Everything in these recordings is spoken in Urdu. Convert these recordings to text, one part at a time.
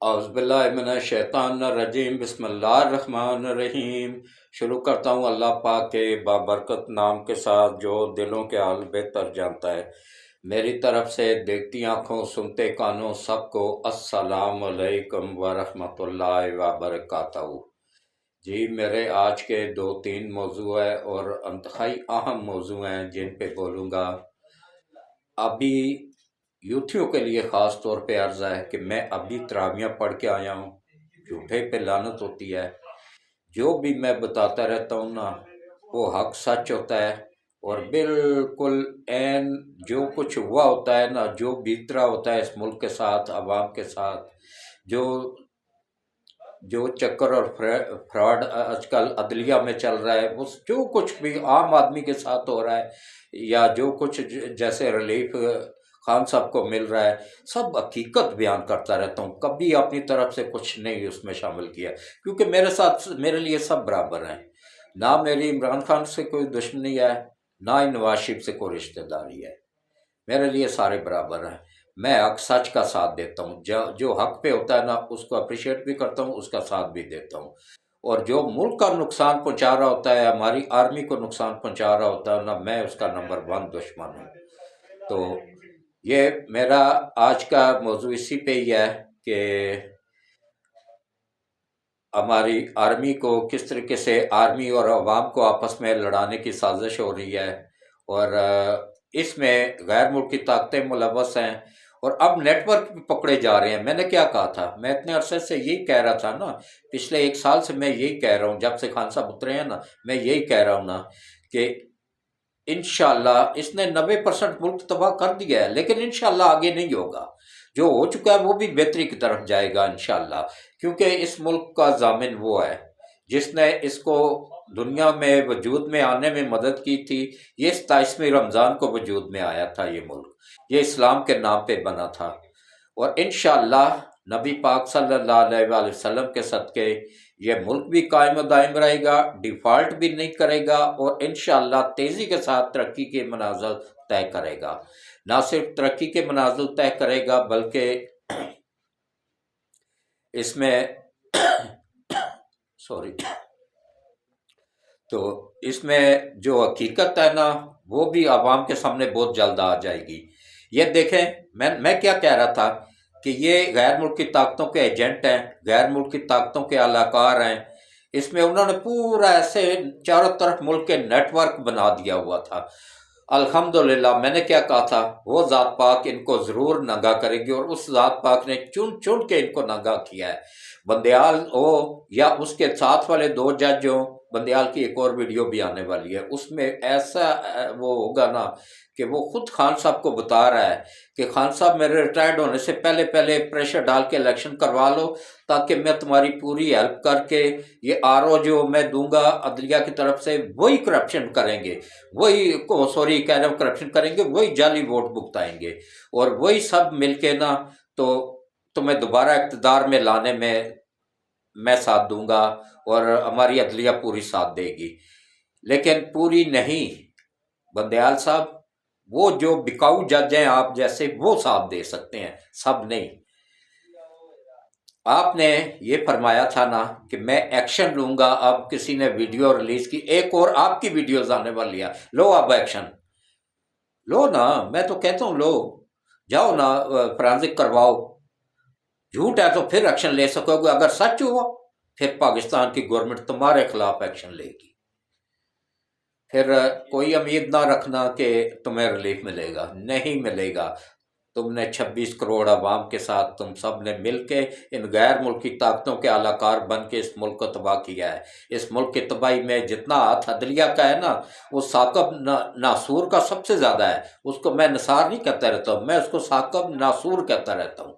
اعوذ باللہ من الشیطان الرجیم، بسم اللہ الرحمن الرحیم۔ شروع کرتا ہوں اللہ پاک کے بابرکت نام کے ساتھ جو دلوں کے حال بہتر جانتا ہے۔ میری طرف سے دیکھتی آنکھوں سنتے کانوں سب کو السلام علیکم ورحمۃ اللہ وبرکاتہ۔ جی، میرے آج کے 2-3 موضوع ہیں اور انتہائی اہم موضوع ہیں جن پہ بولوں گا۔ ابھی یوتھیوں کے لیے خاص طور پہ عرض ہے کہ میں ابھی تراویحیں پڑھ کے آیا ہوں۔ جھوٹے پہ لعنت ہوتی ہے۔ جو بھی میں بتاتا رہتا ہوں نا وہ حق سچ ہوتا ہے، اور بالکل عین جو کچھ ہوا ہوتا ہے نا، جو بیت رہا ہوتا ہے اس ملک کے ساتھ، عوام کے ساتھ، جو چکر اور فراڈ آج کل عدلیہ میں چل رہا ہے، وہ جو کچھ بھی عام آدمی کے ساتھ ہو رہا ہے یا جو کچھ جیسے ریلیف خان صاحب کو مل رہا ہے، سب حقیقت بیان کرتا رہتا ہوں۔ کبھی اپنی طرف سے کچھ نہیں اس میں شامل کیا، کیونکہ میرے لیے سب برابر ہیں۔ نہ میری عمران خان سے کوئی دشمنی ہے، نہ ہی نواز شریف سے کوئی رشتہ داری ہے۔ میرے لیے سارے برابر ہیں۔ میں حق سچ کا ساتھ دیتا ہوں، جو حق پہ ہوتا ہے نا اس کو اپریشیٹ بھی کرتا ہوں، اس کا ساتھ بھی دیتا ہوں۔ اور جو ملک کا نقصان پہنچا رہا ہوتا ہے، ہماری آرمی کو نقصان پہنچا رہا ہوتا ہے نا، میں اس کا نمبر 1 دشمن ہوں۔ تو یہ میرا آج کا موضوع اسی پہ ہی ہے کہ ہماری آرمی کو کس طریقے سے آرمی اور عوام کو آپس میں لڑانے کی سازش ہو رہی ہے، اور اس میں غیر ملکی طاقتیں ملوث ہیں، اور اب نیٹ ورک بھی پکڑے جا رہے ہیں۔ میں نے کیا کہا تھا؟ میں اتنے عرصے سے یہی کہہ رہا تھا نا، پچھلے 1 سال سے میں یہی کہہ رہا ہوں، جب سے خان صاحب اترے ہیں نا، میں یہی کہہ رہا ہوں نا کہ انشاءاللہ اس نے 90% ملک تباہ کر دیا ہے، لیکن انشاءاللہ آگے نہیں ہوگا۔ جو ہو چکا ہے وہ بھی بہتری کی طرف جائے گا انشاءاللہ، کیونکہ اس ملک کا ضامن وہ ہے جس نے اس کو دنیا میں وجود میں آنے میں مدد کی تھی۔ یہ 27ویں رمضان کو وجود میں آیا تھا یہ ملک، یہ اسلام کے نام پہ بنا تھا، اور انشاءاللہ نبی پاک صلی اللہ علیہ وآلہ وسلم کے صدقے یہ ملک بھی قائم و دائم رہے گا، ڈیفالٹ بھی نہیں کرے گا، اور انشاءاللہ تیزی کے ساتھ ترقی کے منازل طے کرے گا۔ نہ صرف ترقی کے منازل طے کرے گا بلکہ اس میں تو اس میں جو حقیقت ہے نا وہ بھی عوام کے سامنے بہت جلد آ جائے گی۔ یہ دیکھیں، میں کیا کہہ رہا تھا کہ یہ غیر ملکی طاقتوں کے ایجنٹ ہیں، غیر ملکی طاقتوں کے اعلی کار ہیں۔ اس میں انہوں نے پورا ایسے چاروں طرف ملک کے نیٹ ورک بنا دیا ہوا تھا۔ الحمدللہ میں نے کیا کہا تھا، وہ ذات پاک ان کو ضرور ننگا کرے گی، اور اس ذات پاک نے چن چن کے ان کو ننگا کیا ہے۔ بندیال ہو یا اس کے ساتھ والے 2 جج ہوں، بندیال کی ایک اور ویڈیو بھی آنے والی ہے، اس میں ایسا وہ ہوگا نا کہ وہ خود خان صاحب کو بتا رہا ہے کہ خان صاحب میرے ریٹائرڈ ہونے سے پہلے پریشر ڈال کے الیکشن کروا لو، تاکہ میں تمہاری پوری ہیلپ کر کے یہ RO جو میں دوں گا عدلیہ کی طرف سے، وہی کرپشن کریں گے، کرپشن کریں گے، وہی جعلی ووٹ بھگتائیں گے، اور وہی سب مل کے نا تو تمہیں دوبارہ اقتدار میں لانے میں ساتھ دوں گا، اور ہماری عدلیہ پوری ساتھ دے گی۔ لیکن پوری نہیں بندیال صاحب، وہ جو بکاؤ جج ہیں آپ جیسے، وہ ساتھ دے سکتے ہیں، سب نہیں۔ آپ نے یہ فرمایا تھا نا کہ میں ایکشن لوں گا، اب کسی نے ویڈیو ریلیز کی، ایک اور آپ کی ویڈیوز آنے والی ہے، لو اب ایکشن لو نا، میں تو کہتا ہوں لو، جاؤ نا فرانزک کرواؤ۔ جھوٹ ہے تو پھر ایکشن لے سکو گے، اگر سچ ہوا پھر پاکستان کی گورنمنٹ تمہارے خلاف ایکشن لے گی۔ پھر کوئی امید نہ رکھنا کہ تمہیں ریلیف ملے گا، نہیں ملے گا۔ تم نے 26 کروڑ عوام کے ساتھ تم سب نے مل کے ان غیر ملکی طاقتوں کے اعلی کار بن کے اس ملک کو تباہ کیا ہے۔ اس ملک کی تباہی میں جتنا ہاتھ عدلیہ کا ہے نا، وہ ثاقب ناصور کا سب سے زیادہ ہے۔ اس کو میں نثار نہیں کہتا رہتا ہوں، میں اس کو ثاقب ناصور کہتا رہتا ہوں۔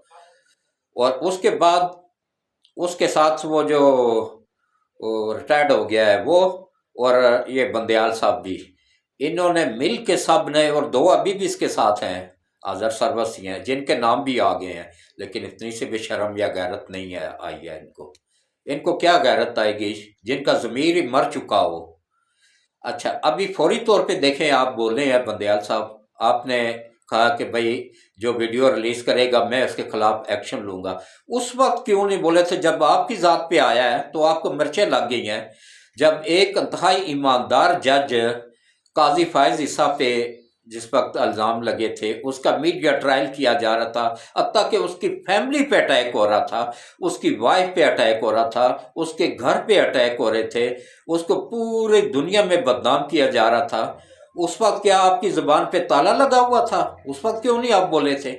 اور اس کے بعد اس کے ساتھ وہ جو ریٹائرڈ ہو گیا ہے وہ، اور یہ بندیال صاحب بھی، انہوں نے مل کے سب نے، اور 2 ابھی بھی اس کے ساتھ ہیں، آذر سروسی ہیں، جن کے نام بھی آگے ہیں، لیکن اتنی سی بھی شرم یا غیرت نہیں ہے آئی ہے ان کو کیا غیرت آئے گی جن کا ضمیر ہی مر چکا ہو۔ اچھا، ابھی فوری طور پہ دیکھیں، آپ بول رہے ہیں بندیال صاحب، آپ نے کہا کہ بھائی جو ویڈیو ریلیز کرے گا میں اس کے خلاف ایکشن لوں گا. اس وقت کیوں نہیں بولے تھے؟ جب آپ کی ذات پہ آیا ہے تو آپ کو مرچیں لگ گئی ہیں. جب ایک انتہائی ایماندار جج قاضی فائز عیسیٰ پہ جس وقت الزام لگے تھے، اس کا میڈیا ٹرائل کیا جا رہا تھا، حتیٰ کہ اس کی فیملی پہ اٹیک ہو رہا تھا، اس کی وائف پہ اٹیک ہو رہا تھا، اس کے گھر پہ اٹیک ہو رہے تھے، اس کو پوری دنیا میں بدنام کیا جا رہا تھا، اس وقت کیا آپ کی زبان پہ تالا لگا ہوا تھا؟ اس وقت کیوں نہیں آپ بولے تھے؟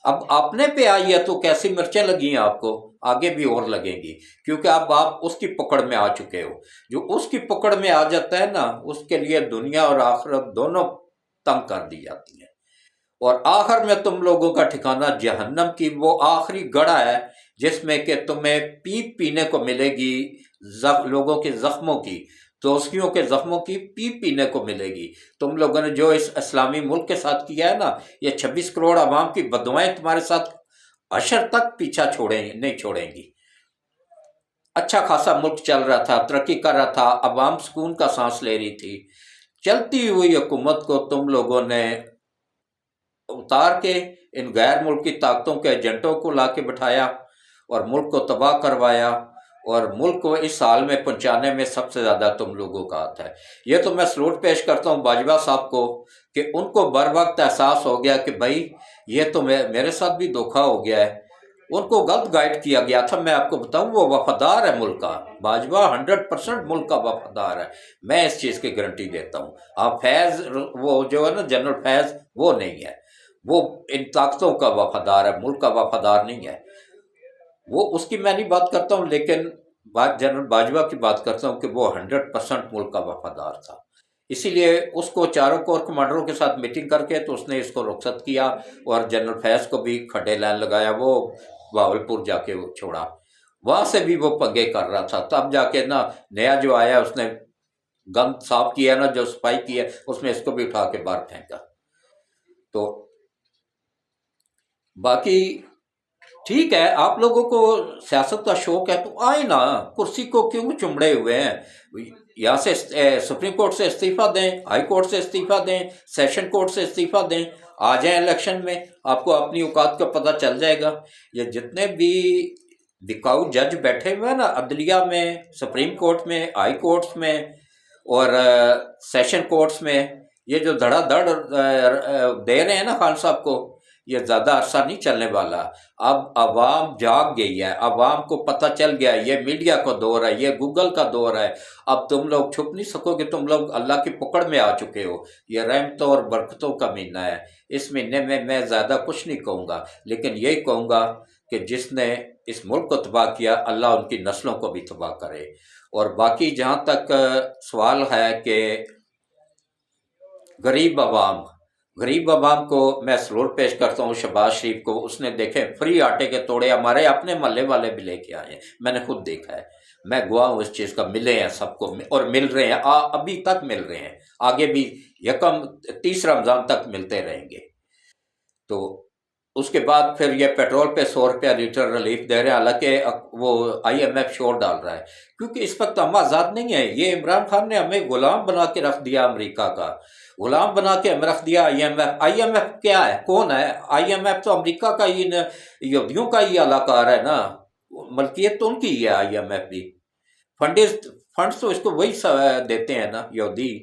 اب اپنے پہ آئی ہے تو کیسی مرچیں لگی ہیں آپ کو، آگے بھی اور لگیں گی، کیونکہ اب آپ اس کی پکڑ میں آ چکے ہو. جو اس کی پکڑ میں آ جاتا ہے نا، اس کے لیے دنیا اور آخرت دونوں تنگ کر دی جاتی ہیں. اور آخر میں تم لوگوں کا ٹھکانہ جہنم کی وہ آخری گڑھا ہے جس میں کہ تمہیں پیپ پینے کو ملے گی، لوگوں کے زخموں کی، دوستیوں کے زخموں کی پیپ پینے کو ملے گی. تم لوگوں نے جو اس اسلامی ملک کے ساتھ کیا ہے نا، یہ 26 کروڑ عوام کی بددعائیں تمہارے ساتھ حشر تک پیچھا نہیں چھوڑیں گی. اچھا خاصا ملک چل رہا تھا، ترقی کر رہا تھا، عوام سکون کا سانس لے رہی تھی. چلتی ہوئی حکومت کو تم لوگوں نے اتار کے ان غیر ملکی طاقتوں کے ایجنٹوں کو لا کے بٹھایا اور ملک کو تباہ کروایا، اور ملک کو اس حال میں پہنچانے میں سب سے زیادہ تم لوگوں کا ہاتھ ہے. یہ تو میں سلوٹ پیش کرتا ہوں باجوہ صاحب کو کہ ان کو بر وقت احساس ہو گیا کہ بھائی یہ تو میرے ساتھ بھی دھوکہ ہو گیا ہے. ان کو غلط گائیڈ کیا گیا تھا. میں آپ کو بتاؤں وہ وفادار ہے ملک کا، باجوہ 100% ملک کا وفادار ہے، میں اس چیز کی گارنٹی دیتا ہوں. آپ فیض وہ جو ہے نا جنرل فیض، وہ نہیں ہے، وہ ان طاقتوں کا وفادار ہے، ملک کا وفادار نہیں ہے. وہ اس کی میں نہیں بات کرتا ہوں، لیکن جنرل باجوہ کی بات کرتا ہوں کہ وہ 100% ملک کا وفادار تھا. اسی لیے اس کو چاروں کور کمانڈروں کے ساتھ میٹنگ کر کے تو اس نے اس کو رخصت کیا، اور جنرل فیض کو بھی کھڈے لائن لگایا، وہ بہاولپور جا کے وہ چھوڑا. وہاں سے بھی وہ پنگے کر رہا تھا. تب جا کے نا نیا جو آیا اس نے گند صاف کیا نا، جو صفائی کی ہے اس میں اس کو بھی اٹھا کے باہر پھینکا. تو باقی ٹھیک ہے، آپ لوگوں کو سیاست کا شوق ہے تو آئے نا، کرسی کو کیوں چمڑے ہوئے ہیں؟ یہاں سے سپریم کورٹ سے استعفیٰ دیں، ہائی کورٹ سے استعفیٰ دیں، سیشن کورٹ سے استعفیٰ دیں، آ جائیں الیکشن میں، آپ کو اپنی اوقات کا پتہ چل جائے گا. یہ جتنے بھی بکاؤ جج بیٹھے ہوئے ہیں نا عدلیہ میں، سپریم کورٹ میں، ہائی کورٹس میں اور سیشن کورٹس میں، یہ جو دھڑا دھڑ دے رہے ہیں نا خان صاحب کو، یہ زیادہ عرصہ نہیں چلنے والا. اب عوام جاگ گئی ہے، عوام کو پتہ چل گیا ہے، یہ میڈیا کا دور ہے، یہ گوگل کا دور ہے. اب تم لوگ چھپ نہیں سکو گے، تم لوگ اللہ کی پکڑ میں آ چکے ہو. یہ رحمتوں اور برکتوں کا مہینہ ہے. اس مہینے میں زیادہ کچھ نہیں کہوں گا، لیکن یہی کہوں گا کہ جس نے اس ملک کو تباہ کیا، اللہ ان کی نسلوں کو بھی تباہ کرے. اور باقی جہاں تک سوال ہے کہ غریب عوام کو میں سلوٹ پیش کرتا ہوں شہباز شریف کو. اس نے دیکھیں فری آٹے کے توڑے ہمارے اپنے محلے والے بھی لے کے آئے ہیں، میں نے خود دیکھا ہے، میں گواہ ہوں اس چیز کا. ملے ہیں سب کو اور مل رہے ہیں، ابھی تک مل رہے ہیں، آگے بھی 30 رمضان تک ملتے رہیں گے. تو اس کے بعد پھر یہ پیٹرول پہ 100 روپیہ لیٹر ریلیف دے رہے ہیں، حالانکہ وہ IMF شور ڈال رہا ہے، کیونکہ اس وقت ہم آزاد نہیں ہیں. یہ عمران خان نے ہمیں غلام بنا کے رکھ دیا، امریکہ کا غلام بنا کے ہمیں رکھ دیا. IMF کیا ہے؟ کون ہے IMF؟ تو امریکہ کا ہی، یہودیوں کا ہی اہلکار ہے نا، ملکیت تو ان کی ہی ہے. IMF بھی فنڈز تو اس کو وہی دیتے ہیں نا، یہودی.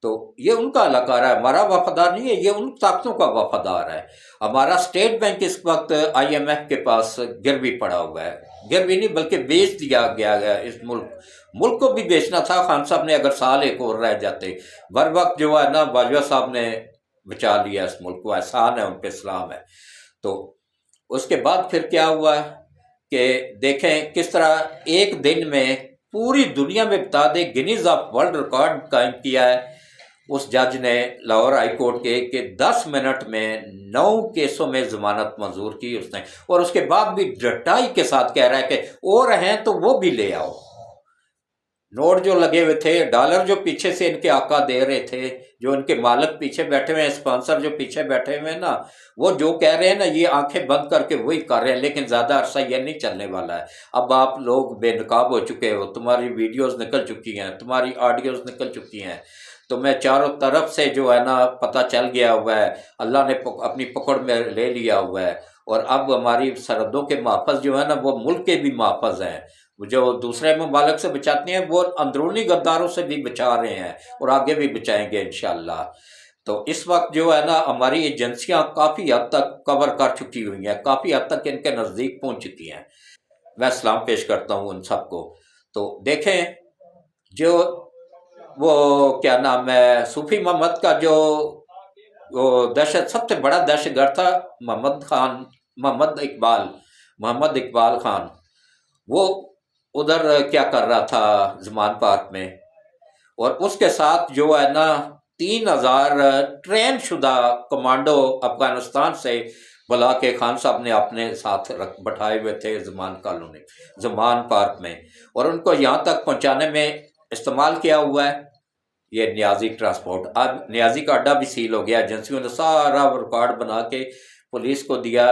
تو یہ ان کا اہلکار ہے، ہمارا وفادار نہیں ہے، یہ ان طاقتوں کا وفادار ہے. ہمارا اسٹیٹ بینک اس وقت IMF کے پاس گروی پڑا ہوا ہے، گروی نہیں بلکہ بیچ دیا گیا ہے. اس ملک کو بھی بیچنا تھا خان صاحب نے، اگر سال ایک اور رہ جاتے. بر وقت جو ہے نا باجوہ صاحب نے بچا لیا اس ملک کو، احسان ہے ان پہ، سلام ہے. تو اس کے بعد پھر کیا ہوا کہ دیکھیں کس طرح ایک دن میں پوری دنیا میں بتا دیں گنیز آف ورلڈ ریکارڈ قائم کیا ہے اس جج نے لاہور ہائی کورٹ کے، کہ 10 منٹ میں 9 کیسوں میں ضمانت منظور کی اس نے. اور اس کے بعد بھی ڈٹائی کے ساتھ کہہ رہا ہے کہ اور ہیں تو وہ بھی لے آؤ. نوٹ جو لگے ہوئے تھے، ڈالر جو پیچھے سے ان کے آقا دے رہے تھے، جو ان کے مالک پیچھے بیٹھے ہوئے ہیں، اسپانسر جو پیچھے بیٹھے ہوئے ہیں نا، وہ جو کہہ رہے ہیں نا، یہ آنکھیں بند کر کے وہی کر رہے ہیں. لیکن زیادہ عرصہ یہ نہیں چلنے والا ہے. اب آپ لوگ بے نقاب ہو چکے ہو، تمہاری ویڈیوز نکل چکی ہیں، تمہاری آڈیوز نکل چکی ہیں. تو میں چاروں طرف سے جو ہے نا پتہ چل گیا ہوا ہے، اللہ نے اپنی پکڑ میں لے لیا ہوا ہے، اور اب ہماری سرحدوں کے محافظ جو ہے نا وہ ملک کے بھی محافظ ہیں، جو دوسرے ممالک سے بچاتے ہیں وہ اندرونی غداروں سے بھی بچا رہے ہیں اور آگے بھی بچائیں گے انشاءاللہ۔ تو اس وقت جو ہے نا ہماری ایجنسیاں کافی حد تک کور کر چکی ہوئی ہیں، کافی حد تک ان کے نزدیک پہنچ چکی ہیں۔ میں سلام پیش کرتا ہوں ان سب کو۔ تو دیکھیں جو وہ کیا نام ہے صوفی محمد کا جو وہ دہشت سب سے بڑا دہشت گرد تھا محمد اقبال خان، وہ ادھر کیا کر رہا تھا زمان پارک میں، اور اس کے ساتھ جو ہے نا 3000 ٹرین شدہ کمانڈو افغانستان سے بلا کے خان صاحب نے اپنے ساتھ بٹھائے ہوئے تھے زمان پارک میں، اور ان کو یہاں تک پہنچانے میں استعمال کیا ہوا ہے یہ نیازی ٹرانسپورٹ۔ اب نیازی کا اڈا بھی سیل ہو گیا، ایجنسیوں نے سارا ریکارڈ بنا کے پولیس کو دیا،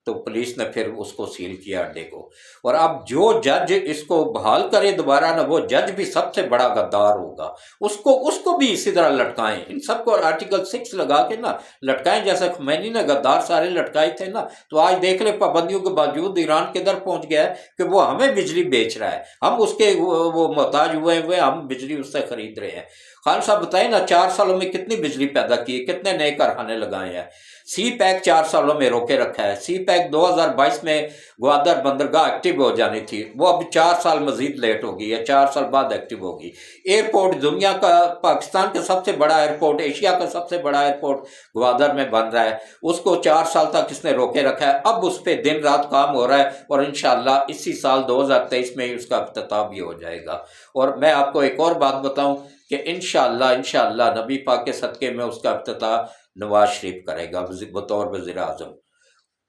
تو پولیس نے پھر اس کو سیل کیا اڈے کو، اور اب جو جج اس کو بحال کرے دوبارہ نا، وہ جج بھی سب سے بڑا غدار ہوگا، اس کو بھی اسی طرح لٹکائیں، ان سب کو آرٹیکل 6 لگا کے نا لٹکائیں، جیسے خمینی نے غدار سارے لٹکائے تھے نا۔ تو آج دیکھ لیں پابندیوں کے باوجود ایران کدھر پہنچ گیا ہے کہ وہ ہمیں بجلی بیچ رہا ہے، ہم اس کے وہ محتاج ہوئے ہم بجلی اس سے خرید رہے ہیں۔ خان صاحب بتائیں نا 4 سالوں میں کتنی بجلی پیدا کی، کتنے نئے کارخانے لگائے ہیں۔ سی پیک 4 سالوں میں روکے رکھا ہے، سی پیک 2022 میں گوادر بندرگاہ ایکٹیو ہو جانی تھی، وہ اب 4 سال مزید لیٹ ہوگی یا 4 سال بعد ایکٹیو ہوگی۔ ایئرپورٹ دنیا کا، پاکستان کا سب سے بڑا ایئرپورٹ، ایشیا کا سب سے بڑا ایئرپورٹ گوادر میں بن رہا ہے، اس کو 4 سال تک اس نے روکے رکھا ہے، اب اس پہ دن رات کام ہو رہا ہے، اور انشاءاللہ اسی سال 2023 میں اس کا افتتاح بھی ہو جائے گا۔ اور میں آپ کو ایک اور بات بتاؤں کہ انشاءاللہ نبی پاک کے صدقے میں اس کا افتتاح نواز شریف کرے گا بطور وزیر اعظم،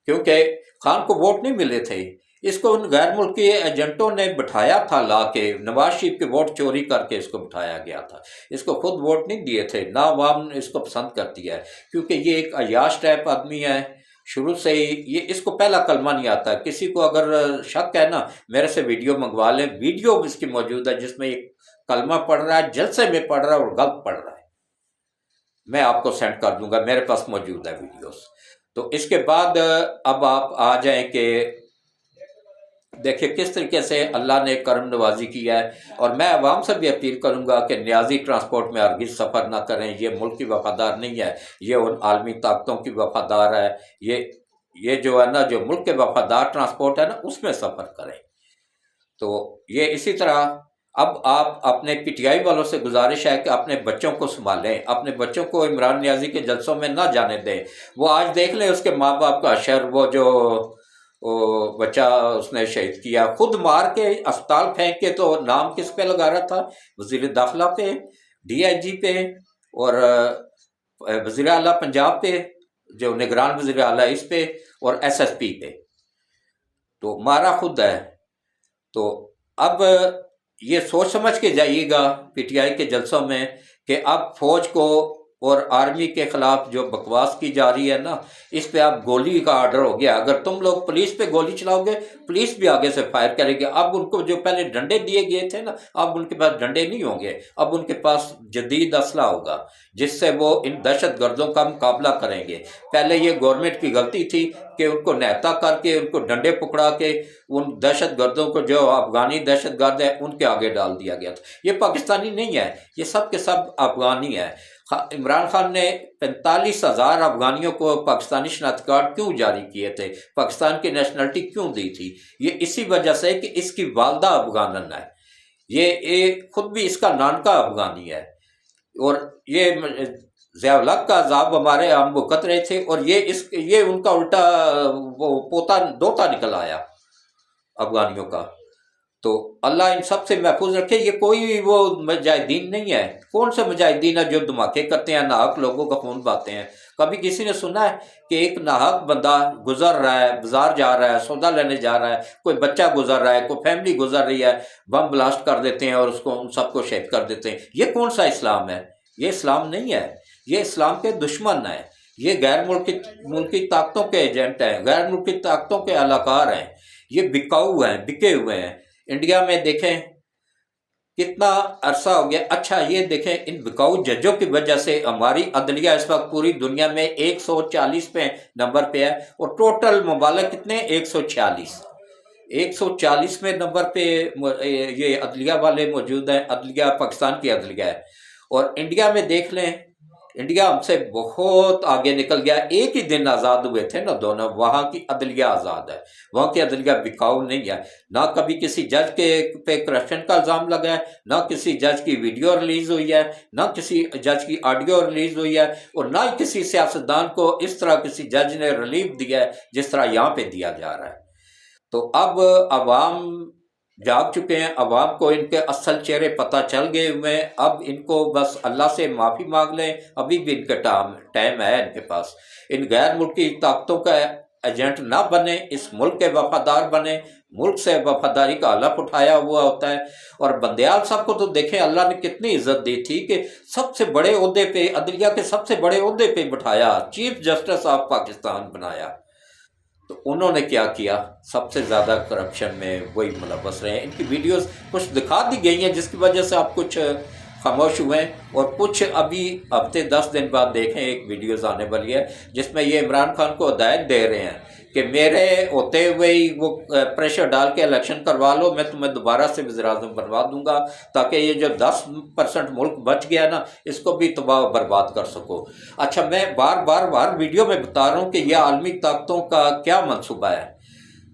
کیونکہ خان کو ووٹ نہیں ملے تھے، اس کو ان غیر ملکی ایجنٹوں نے بٹھایا تھا، لا کے نواز شریف کے ووٹ چوری کر کے اس کو بٹھایا گیا تھا، اس کو خود ووٹ نہیں دیے تھے، نہ عوام نے اس کو پسند کرتی ہے، کیونکہ یہ ایک عیاش ٹائپ آدمی ہے شروع سے ہی، یہ اس کو پہلا کلمہ نہیں آتا ہے۔ کسی کو اگر شک ہے نا میرے سے ویڈیو منگوا لیں، ویڈیو اس کی موجود ہے جس میں ایک کلمہ پڑھ رہا ہے، جلسے میں پڑھ رہا ہے اور غلط پڑھ رہا ہے، میں آپ کو سینڈ کر دوں گا، میرے پاس موجود ہے ویڈیوز۔ تو اس کے بعد اب آپ آ جائیں کہ دیکھیں کس طریقے سے اللہ نے کرم نوازی کیا ہے، اور میں عوام سے بھی اپیل کروں گا کہ نیازی ٹرانسپورٹ میں ہرگز سفر نہ کریں، یہ ملک کی وفادار نہیں ہے، یہ ان عالمی طاقتوں کی وفادار ہے، یہ جو ہے نا جو ملک کے وفادار ٹرانسپورٹ ہے نا اس میں سفر کریں۔ تو یہ اسی طرح اب آپ اپنے پی ٹی آئی والوں سے گزارش ہے کہ اپنے بچوں کو سنبھالیں، اپنے بچوں کو عمران نیازی کے جلسوں میں نہ جانے دیں۔ وہ آج دیکھ لیں اس کے ماں باپ کا حشر، وہ جو بچہ اس نے شہید کیا، خود مار کے اسپتال پھینک کے، تو نام کس پہ لگا رہا تھا؟ وزیر داخلہ پہ، ڈی آئی جی پہ، اور وزیر اعلیٰ پنجاب پہ، جو نگران وزیر اعلیٰ اس پہ، اور ایس ایس پی پہ، تو مارا خود ہے۔ تو اب یہ سوچ سمجھ کے جائیے گا پی ٹی آئی کے جلسوں میں کہ اب فوج کو اور آرمی کے خلاف جو بکواس کی جا رہی ہے نا، اس پہ اب گولی کا آرڈر ہو گیا، اگر تم لوگ پولیس پہ گولی چلاؤ گے پولیس بھی آگے سے فائر کرے گی۔ اب ان کو جو پہلے ڈنڈے دیے گئے تھے نا، اب ان کے پاس ڈنڈے نہیں ہوں گے، اب ان کے پاس جدید اسلحہ ہوگا جس سے وہ ان دہشت گردوں کا مقابلہ کریں گے۔ پہلے یہ گورنمنٹ کی غلطی تھی کہ ان کو نہتا کر کے، ان کو ڈنڈے پکڑا کے ان دہشت گردوں کو، جو افغانی دہشت گرد ہے، ان کے آگے ڈال دیا گیا تھا۔ یہ پاکستانی نہیں ہے، یہ سب کے سب افغانی ہیں۔ عمران خان نے 45,000 افغانیوں کو پاکستانی شناختی کارڈ کیوں جاری کیے تھے، پاکستان کی نیشنلٹی کیوں دی تھی؟ یہ اسی وجہ سے کہ اس کی والدہ افغانن ہے، یہ خود بھی اس کا نانکا افغانی ہے، اور یہ ضیاء الحق کا عذاب ہمارے ہم بھگت رہے تھے، اور یہ ان کا الٹا وہ پوتا دوتا نکل آیا افغانیوں کا۔ تو اللہ ان سب سے محفوظ رکھے۔ یہ کوئی وہ مجاہدین نہیں ہے، کون سے مجاہدین ہیں جو دھماکے کرتے ہیں، ناحق لوگوں کا خون بہاتے ہیں؟ کبھی کسی نے سنا ہے کہ ایک ناحق بندہ گزر رہا ہے، بازار جا رہا ہے، سودا لینے جا رہا ہے، کوئی بچہ گزر رہا ہے، کوئی فیملی گزر رہی ہے، بم بلاسٹ کر دیتے ہیں اور اس کو ان سب کو شہید کر دیتے ہیں؟ یہ کون سا اسلام ہے؟ یہ اسلام نہیں ہے، یہ اسلام کے دشمن ہیں، یہ غیر ملکی طاقتوں کے ایجنٹ ہیں، غیر ملکی طاقتوں کے اہلکار ہیں، یہ بکاؤ ہیں، بکے ہوئے ہیں۔ انڈیا میں دیکھیں کتنا عرصہ ہو گیا. اچھا یہ دیکھیں ان بکاؤ ججوں کی وجہ سے ہماری عدلیہ اس وقت پوری دنیا میں 140 پہ نمبر پہ ہے، اور ٹوٹل ممالک کتنے؟ 146. 140 نمبر پہ یہ عدلیہ والے موجود ہیں. عدلیہ پاکستان کی عدلیہ ہے. اور انڈیا میں دیکھ لیں، انڈیا ہم سے بہت آگے نکل گیا. ایک ہی دن آزاد ہوئے تھے نا دونوں. وہاں کی عدلیہ آزاد ہے، وہاں کی عدلیہ بکاؤ نہیں ہے. نہ کبھی کسی جج کے پہ کرپشن کا الزام لگا ہے، نہ کسی جج کی ویڈیو ریلیز ہوئی ہے، نہ کسی جج کی آڈیو ریلیز ہوئی ہے، اور نہ ہی کسی سیاستدان کو اس طرح کسی جج نے ریلیف دیا ہے جس طرح یہاں پہ دیا جا رہا ہے. تو اب عوام جاگ چکے ہیں، عوام کو ان کے اصل چہرے پتہ چل گئے ہوئے ہیں. اب ان کو بس اللہ سے معافی مانگ لیں. ابھی بھی ان کا ٹائم ہے ان کے پاس. ان غیر ملکی طاقتوں کا ایجنٹ نہ بنے، اس ملک کے وفادار بنے. ملک سے وفاداری کا حلف اٹھایا ہوا ہوتا ہے. اور بندیال صاحب کو تو دیکھیں اللہ نے کتنی عزت دی تھی کہ سب سے بڑے عہدے پہ، عدلیہ کے سب سے بڑے عہدے پہ بٹھایا، چیف جسٹس آف پاکستان بنایا. تو انہوں نے کیا کیا؟ سب سے زیادہ کرپشن میں وہی ملوث رہے ہیں. ان کی ویڈیوز کچھ دکھا دی گئی ہیں جس کی وجہ سے آپ کچھ خاموش ہوئے ہیں، اور کچھ ابھی ہفتے 10 دن بعد دیکھیں ایک ویڈیوز آنے والی ہے جس میں یہ عمران خان کو ہدایت دے رہے ہیں کہ میرے ہوتے ہوئے ہی وہ پریشر ڈال کے الیکشن کروا لو، میں تمہیں دوبارہ سے وزیر اعظم بنوا دوں گا تاکہ یہ جو 10% ملک بچ گیا نا اس کو بھی تباہ و برباد کر سکو. اچھا میں بار ویڈیو میں بتا رہا ہوں کہ یہ عالمی طاقتوں کا کیا منصوبہ ہے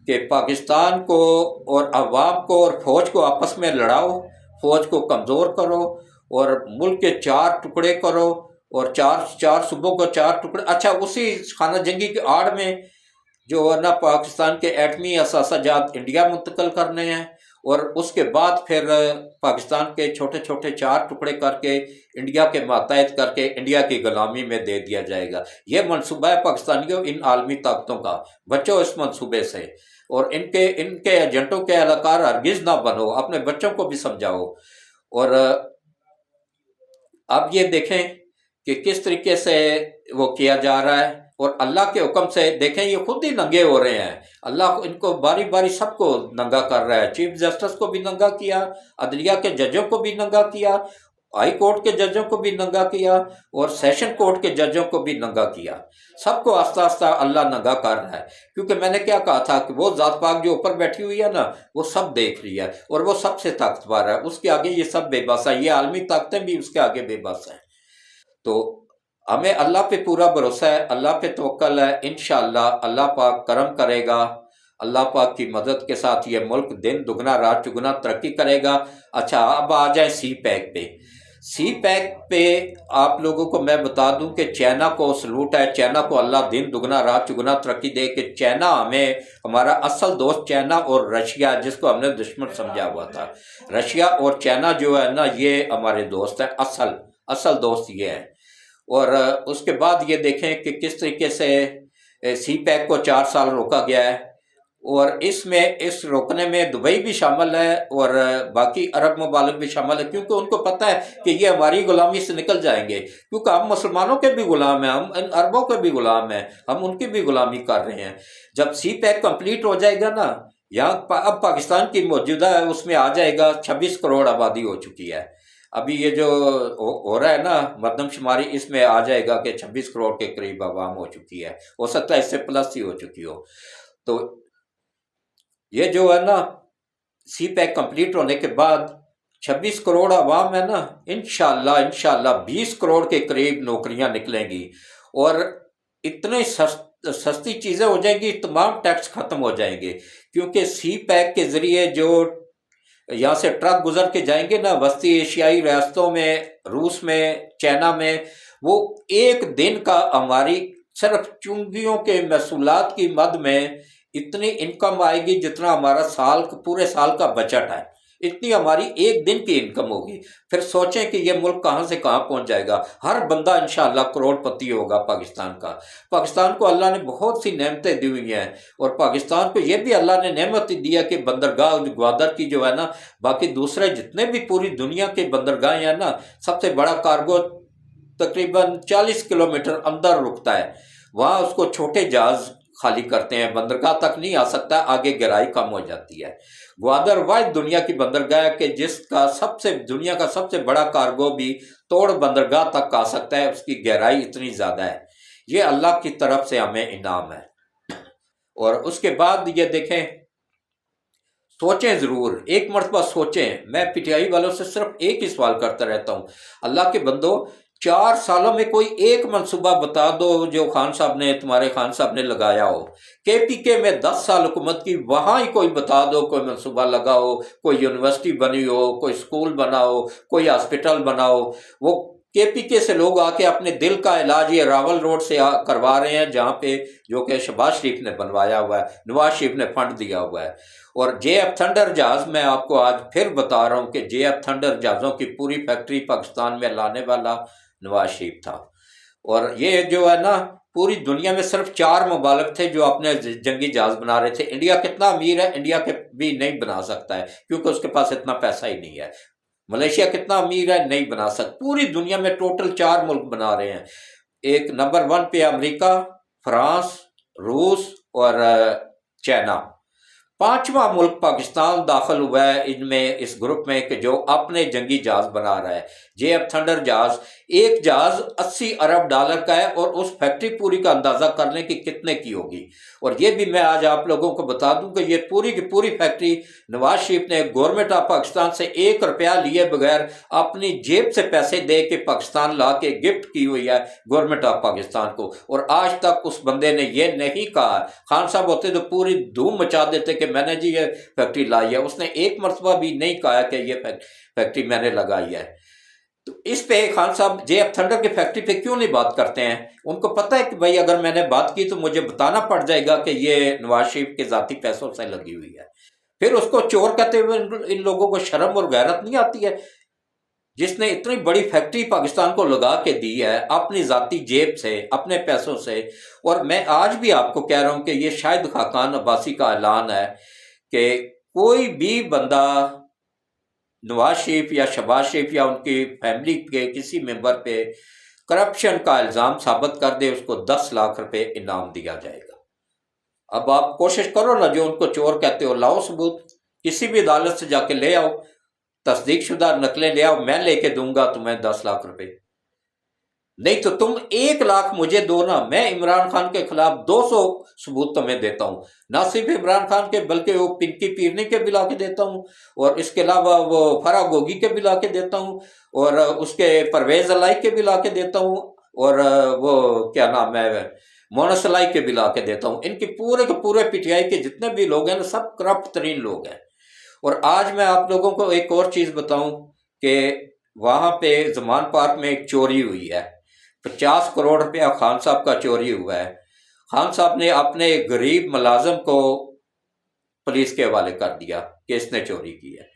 کہ پاکستان کو اور عوام کو اور فوج کو آپس میں لڑاؤ، فوج کو کمزور کرو اور ملک کے 4 ٹکڑے کرو، اور چار صوبوں کو 4 ٹکڑے. اچھا اسی خانہ جنگی کی آڑ میں جو ہے نا پاکستان کے ایٹمی اثاثہ جات انڈیا منتقل کرنے ہیں، اور اس کے بعد پھر پاکستان کے چھوٹے چھوٹے 4 ٹکڑے کر کے انڈیا کے ماتحت کر کے انڈیا کی غلامی میں دے دیا جائے گا. یہ منصوبہ ہے پاکستانیوں ان عالمی طاقتوں کا. بچو اس منصوبے سے، اور ان کے ایجنٹوں کے اہلکار ہرگز نہ بنو، اپنے بچوں کو بھی سمجھاؤ. اور اب یہ دیکھیں کہ کس طریقے سے وہ کیا جا رہا ہے، اور اللہ کے حکم سے دیکھیں یہ خود ہی ننگے ہو رہے ہیں. اللہ ان کو باری باری سب کو ننگا کر رہا ہے. چیف جسٹس کو بھی ننگا کیا، عدلیہ کے ججوں کو بھی ننگا کیا، ہائی کورٹ کے ججوں کو بھی ننگا کیا، اور سیشن کورٹ کے ججوں کو بھی ننگا کیا. سب کو آستہ آستہ اللہ ننگا کر رہا ہے. کیونکہ میں نے کیا کہا تھا کہ وہ ذات پاک جو اوپر بیٹھی ہوئی ہے نا وہ سب دیکھ رہی ہے، اور وہ سب سے طاقتور ہے. اس کے آگے یہ سب بے بس ہے، یہ عالمی طاقتیں بھی اس کے آگے بے بس ہیں. تو ہمیں اللہ پہ پورا بھروسہ ہے، اللہ پہ توکل ہے. انشاءاللہ اللہ پاک کرم کرے گا. اللہ پاک کی مدد کے ساتھ یہ ملک دن دگنا رات چگنا ترقی کرے گا. اچھا اب آ جائیں سی پیک پہ. سی پیک پہ آپ لوگوں کو میں بتا دوں کہ چائنا کو سلوٹ ہے. چائنا کو اللہ دن دگنا رات چگنا ترقی دے کہ چائنا ہمیں، ہمارا اصل دوست چائنا اور رشیا جس کو ہم نے دشمن سمجھا ہوا تھا، رشیا اور چائنا جو ہے نا یہ ہمارے دوست ہیں، اصل دوست یہ ہیں. اور اس کے بعد یہ دیکھیں کہ کس طریقے سے سی پیک کو 4 سال روکا گیا ہے، اور اس روکنے میں دبئی بھی شامل ہے اور باقی عرب ممالک بھی شامل ہے، کیونکہ ان کو پتہ ہے کہ یہ ہماری غلامی سے نکل جائیں گے. کیونکہ ہم مسلمانوں کے بھی غلام ہیں، ہم ان عربوں کے بھی غلام ہیں، ہم ان کی بھی غلامی کر رہے ہیں. جب سی پیک کمپلیٹ ہو جائے گا نا، یہاں اب پاکستان کی موجودہ ہے اس میں آ جائے گا 26 کروڑ آبادی ہو چکی ہے. ابھی یہ جو ہو رہا ہے نا مردم شماری، اس میں آ جائے گا کہ 26 کروڑ کے قریب عوام ہو چکی ہے. ہو سکتا ہے اس سے پلس ہی ہو چکی ہو. تو یہ جو ہے نا سی پیک کمپلیٹ ہونے کے بعد 26 کروڑ عوام ہے نا، انشاءاللہ 20 کروڑ کے قریب نوکریاں نکلیں گی، اور اتنے سستی چیزیں ہو جائیں گی، تمام ٹیکس ختم ہو جائیں گے. کیونکہ سی پیک کے ذریعے جو یہاں سے ٹرک گزر کے جائیں گے نا وسطی ایشیائی ریاستوں میں، روس میں، چائنا میں، وہ ایک دن کا ہماری صرف چونگیوں کے محصولات کی مد میں اتنی انکم آئے گی جتنا ہمارا پورے سال کا بجٹ ہے. اتنی ہماری ایک دن کی انکم ہوگی. پھر سوچیں کہ یہ ملک کہاں سے کہاں پہنچ جائے گا. ہر بندہ انشاءاللہ کروڑ پتی ہوگا پاکستان کا. پاکستان کو اللہ نے بہت سی نعمتیں دی ہوئی ہیں، اور پاکستان کو یہ بھی اللہ نے نعمت دی ہے کہ بندرگاہ گوادر کی جو ہے نا، باقی دوسرے جتنے بھی پوری دنیا کے بندرگاہیں ہیں نا، سب سے بڑا کارگو تقریباً 40 کلومیٹر اندر رکتا ہے. وہاں اس کو چھوٹے جہاز خالی کرتے ہیں، بندرگاہ تک نہیں آ سکتا، آگے گہرائی کم ہو جاتی ہے۔ گوادر واحد دنیا کی بندرگاہ ہے کہ جس کا دنیا کا سب سے بڑا کارگو بھی توڑ بندرگاہ تک آ سکتا ہے، اس کی گہرائی اتنی زیادہ ہے۔ یہ اللہ کی طرف سے ہمیں انعام ہے۔ اور اس کے بعد یہ دیکھیں، سوچیں ضرور، ایک مرتبہ سوچیں۔ میں پی ٹی آئی والوں سے صرف ایک ہی سوال کرتا رہتا ہوں، اللہ کے بندو، 4 سالوں میں کوئی ایک منصوبہ بتا دو جو تمہارے خان صاحب نے لگایا ہو۔ کے پی کے میں 10 سال حکومت کی، وہاں ہی کوئی بتا دو، کوئی منصوبہ لگا ہو، کوئی یونیورسٹی بنی ہو، کوئی اسکول بنا ہو، کوئی ہاسپٹل بنا ہو۔ وہ کے پی کے سے لوگ آ کے اپنے دل کا علاج یہ راول روڈ سے کروا رہے ہیں، جہاں پہ جو کہ شہباز شریف نے بنوایا ہوا ہے، نواز شریف نے فنڈ دیا ہوا ہے۔ اور جے ایف تھنڈر جہاز، میں آپ کو آج پھر بتا رہا ہوں کہ جے ایف تھنڈر جہازوں کی پوری فیکٹری پاکستان میں لانے والا نواز شریف تھا۔ اور یہ جو ہے نا، پوری دنیا میں صرف 4 ممالک تھے جو اپنے جنگی جہاز بنا رہے تھے۔ انڈیا کتنا امیر ہے، انڈیا کے بھی نہیں بنا سکتا ہے کیونکہ اس کے پاس اتنا پیسہ ہی نہیں ہے۔ ملیشیا کتنا امیر ہے، نہیں بنا سکتا۔ پوری دنیا میں ٹوٹل 4 ملک بنا رہے ہیں۔ ایک نمبر 1 پہ امریکہ، فرانس، روس اور چائنا۔ 5واں ملک پاکستان داخل ہوا ہے اس گروپ میں کہ جو اپنے جنگی جہاز بنا رہا ہے۔ جے ایف تھنڈر جہاز، ایک جہاز $80 ارب کا ہے، اور اس فیکٹری پوری کا اندازہ کر لیں کہ کتنے کی ہوگی۔ اور یہ بھی میں آج آپ لوگوں کو بتا دوں کہ یہ پوری کی پوری فیکٹری نواز شریف نے گورنمنٹ آف پاکستان سے 1 روپیہ لیے بغیر اپنی جیب سے پیسے دے کے پاکستان لا کے گفٹ کی ہوئی ہے گورنمنٹ آف پاکستان کو۔ اور آج تک اس بندے نے یہ نہیں کہا، خان صاحب ہوتے تو پوری دھوم مچا دیتے کہ میں نے جی یہ فیکٹری لائی ہے۔ اس نے ایک مرتبہ بھی نہیں کہا کہ یہ فیکٹری میں نے لگائی ہے۔ تو اس پہ خان صاحب جے ایف تھنڈر کی فیکٹری پہ کیوں نہیں بات کرتے ہیں؟ ان کو پتہ ہے کہ بھائی اگر میں نے بات کی تو مجھے بتانا پڑ جائے گا کہ یہ نواز شریف کے ذاتی پیسوں سے لگی ہوئی ہے۔ پھر اس کو چور کہتے ہوئے ان لوگوں کو شرم اور غیرت نہیں آتی ہے؟ جس نے اتنی بڑی فیکٹری پاکستان کو لگا کے دی ہے اپنی ذاتی جیب سے، اپنے پیسوں سے۔ اور میں آج بھی آپ کو کہہ رہا ہوں کہ یہ شاید خاقان عباسی کا اعلان ہے کہ کوئی بھی بندہ نواز شریف یا شہباز شریف یا ان کی فیملی کے کسی ممبر پہ کرپشن کا الزام ثابت کر دے، اس کو 10 لاکھ روپے انعام دیا جائے گا۔ اب آپ کوشش کرو نا، جو ان کو چور کہتے ہو، لاؤ ثبوت، کسی بھی عدالت سے جا کے لے آؤ، تصدیق شدہ نقلیں لے آؤ، میں لے کے دوں گا تمہیں 10 لاکھ روپے۔ نہیں تو تم 1 لاکھ مجھے دو نا، میں عمران خان کے خلاف 200 ثبوت تمہیں دیتا ہوں، نہ صرف عمران خان کے بلکہ وہ پنکی پیرنی کے بھی لا کے دیتا ہوں، اور اس کے علاوہ وہ فرا گوگی کے بھی لا کے دیتا ہوں، اور اس کے پرویز الائی کے بھی لا کے دیتا ہوں، اور وہ کیا نام ہے مونس الائی کے بھی لا کے دیتا ہوں۔ ان کے پورے پی ٹی آئی کے جتنے بھی لوگ ہیں نا، سب کرپٹ ترین لوگ ہیں۔ اور آج میں آپ لوگوں کو ایک اور چیز بتاؤں کہ وہاں پہ زمان پارک میں ایک چوری ہوئی ہے، 50 کروڑ روپیہ خان صاحب کا چوری ہوا ہے۔ خان صاحب نے اپنے غریب ملازم کو پولیس کے حوالے کر دیا کہ اس نے چوری کی ہے۔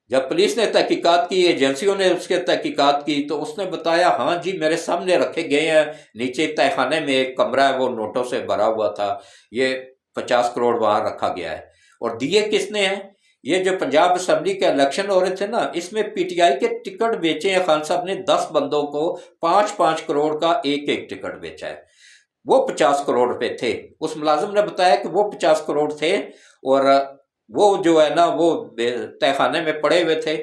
جب پولیس نے تحقیقات کی، ایجنسیوں نے اس کے تحقیقات کی، تو اس نے بتایا ہاں جی میرے سامنے رکھے گئے ہیں، نیچے تہہ خانے میں ایک کمرہ ہے وہ نوٹوں سے بھرا ہوا تھا، یہ 50 کروڑ وہاں رکھا گیا ہے۔ اور دیے کس نے ہیں؟ یہ جو پنجاب اسمبلی کے الیکشن ہو رہے تھے نا، اس میں پی ٹی آئی کے ٹکٹ بیچے ہیں خان صاحب نے، 10 بندوں کو 5-5 کروڑ کا ایک ٹکٹ بیچا ہے۔ وہ 50 کروڑ روپے تھے، اس ملازم نے بتایا کہ وہ 50 کروڑ تھے، اور وہ جو ہے نا وہ تہہ خانے میں پڑے ہوئے تھے،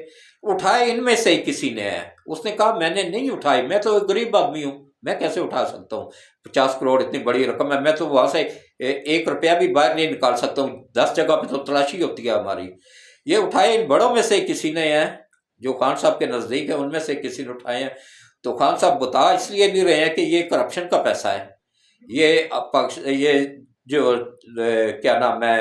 اٹھائے ان میں سے ہی کسی نے ہے۔ اس نے کہا میں نے نہیں اٹھائی، میں تو ایک غریب آدمی ہوں، میں کیسے اٹھا سکتا ہوں 50 کروڑ، اتنی بڑی رقم ہے، میں تو وہاں سے 1 روپیہ بھی باہر نہیں نکال سکتا ہوں، 10 جگہ پہ تو تلاشی ہوتی ہے ہماری۔ یہ اٹھائے ان بڑوں میں سے کسی نے ہیں، جو خان صاحب کے نزدیک ہے، ان میں سے کسی نے اٹھائے ہیں۔ تو خان صاحب بتا اس لیے نہیں رہے ہیں کہ یہ کرپشن کا پیسہ ہے، یہ جو کیا نام ہے